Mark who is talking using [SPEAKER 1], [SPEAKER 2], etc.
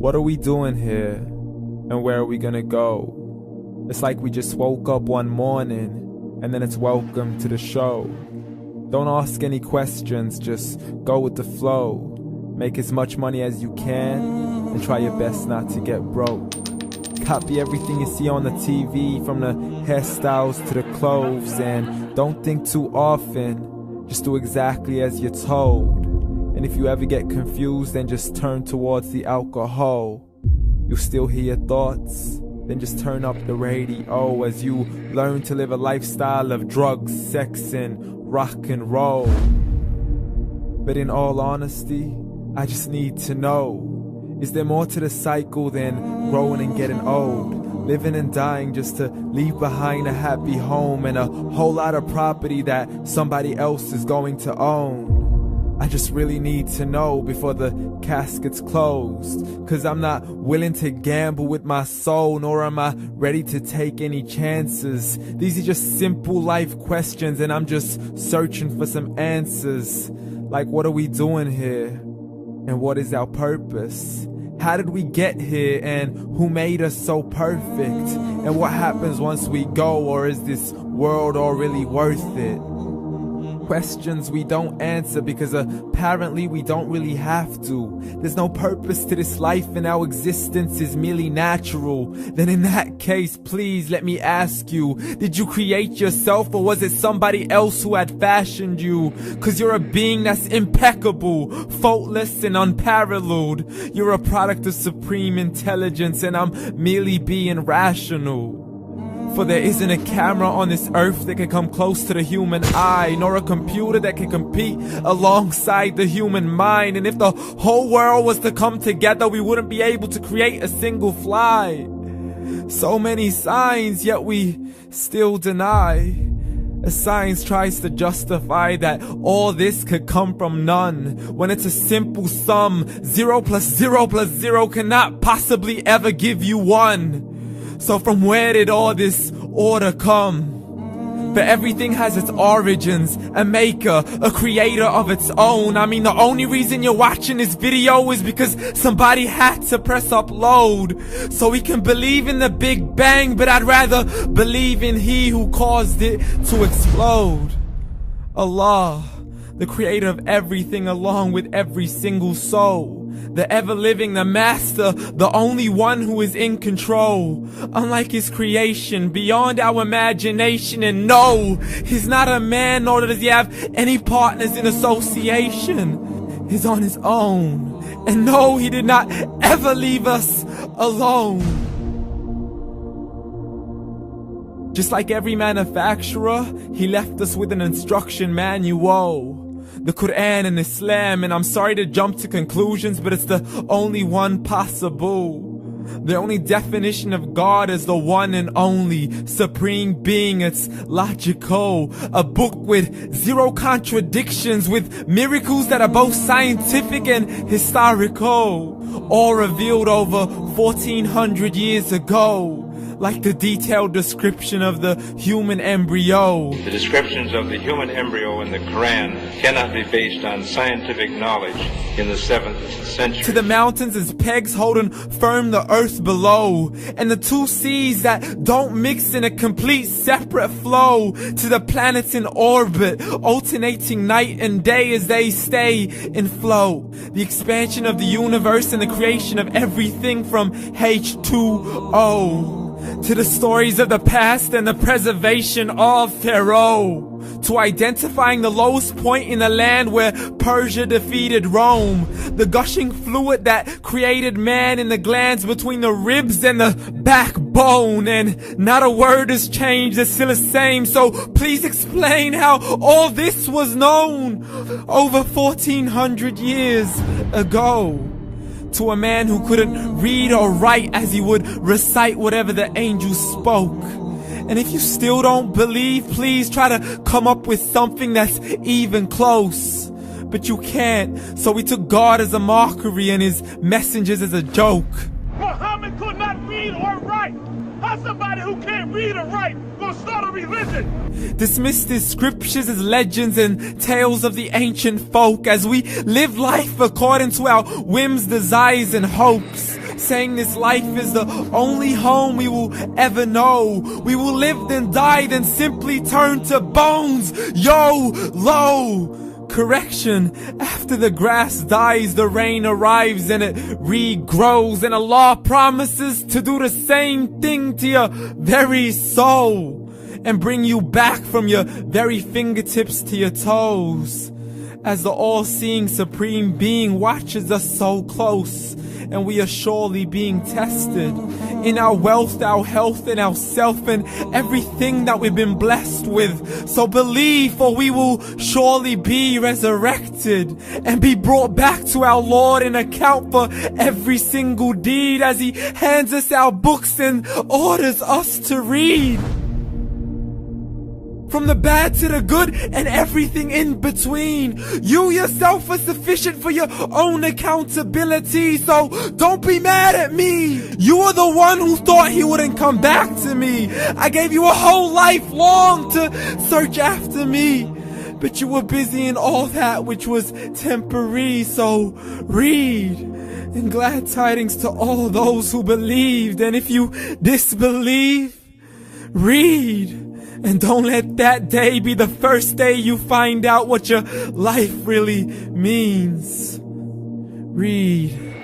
[SPEAKER 1] What are we doing here? And where are we gonna go? It's like we just woke up one morning and then it's welcome to the show. Don't ask any questions, just go with the flow. Make as much money as you can and try your best not to get broke. Copy everything you see on the TV, from the hairstyles to the clothes, and don't think too often, just do exactly as you're told. And if you ever get confused, then just turn towards the alcohol. You'll still hear your thoughts, then just turn up the radio as you learn to live a lifestyle of drugs, sex, and rock and roll. But in all honesty, I just need to know, is there more to the cycle than growing and getting old? Living and dying just to leave behind a happy home and a whole lot of property that somebody else is going to own. I just really need to know before the casket's closed, 'cause I'm not willing to gamble with my soul, nor am I ready to take any chances. These are just simple life questions and I'm just searching for some answers. Like, what are we doing here? And what is our purpose? How did we get here, and who made us so perfect? And what happens once we go, or is this world all really worth it? Questions we don't answer because apparently we don't really have to. There's no purpose to this life and our existence is merely natural. Then in that case, please let me ask you, did you create yourself, or was it somebody else who had fashioned you? 'Cause you're a being that's impeccable, faultless and unparalleled. You're a product of supreme intelligence and I'm merely being rational. For there isn't a camera on this earth that can come close to the human eye, nor a computer that can compete alongside the human mind. And if the whole world was to come together, we wouldn't be able to create a single fly. So many signs, yet we still deny. As science tries to justify that all this could come from none, when it's a simple sum. 0 plus 0 plus 0 cannot possibly ever give you 1. So from where did all this order come? For everything has its origins, a maker, a creator of its own. I mean, the only reason you're watching this video is because somebody had to press upload. So we can believe in the Big Bang, but I'd rather believe in He who caused it to explode. Allah, the creator of everything along with every single soul. The ever-living, the master, the only one who is in control. Unlike his creation, beyond our imagination. And no, he's not a man, nor does he have any partners in association. He's on his own. And no, he did not ever leave us alone. Just like every manufacturer, he left us with an instruction manual. The Quran and Islam, and I'm sorry to jump to conclusions, but it's the only one possible. The only definition of God is the one and only supreme being. It's logical. A book with 0 contradictions, with miracles that are both scientific and historical, all revealed over 1400 years ago. Like the detailed description of the human embryo.
[SPEAKER 2] The descriptions of the human embryo in the Quran cannot be based on scientific knowledge in the 7th century.
[SPEAKER 1] To the mountains as pegs holding firm the earth below, and the 2 seas that don't mix in a complete separate flow. To the planets in orbit, alternating night and day as they stay in flow. The expansion of the universe and the creation of everything from H2O. To the stories of the past and the preservation of Pharaoh. To identifying the lowest point in the land where Persia defeated Rome. The gushing fluid that created man in the glands between the ribs and the backbone. And not a word has changed, it's still the same. So please explain how all this was known over 1400 years ago. To a man who couldn't read or write, as he would recite whatever the angels spoke. And if you still don't believe, please try to come up with something that's even close. But you can't, so we took God as a mockery and his messengers as a joke.
[SPEAKER 3] Muhammad could not read or write. How's somebody who can't read or write gonna start a religion?
[SPEAKER 1] Dismissed his scriptures as legends and tales of the ancient folk, as we live life according to our whims, desires, and hopes. saying this life is the only home we will ever know. We will live then die, then simply turn to bones. YOLO! Correction, after the grass dies, the rain arrives and it regrows, and Allah promises to do the same thing to your very soul and bring you back from your very fingertips to your toes, as the all-seeing supreme being watches us so close, and we are surely being tested in our wealth, our health, and our self, and everything that we've been blessed with. So believe, for we will surely be resurrected and be brought back to our Lord and account for every single deed, as He hands us our books and orders us to read. From the bad to the good and everything in between. You yourself are sufficient for your own accountability, so don't be mad at me. You are the one who thought He wouldn't come back to me. I gave you a whole life long to search after me, but you were busy in all that which was temporary. So read, and glad tidings to all those who believed. And if you disbelieve, read. And don't let that day be the first day you find out what your life really means. Read.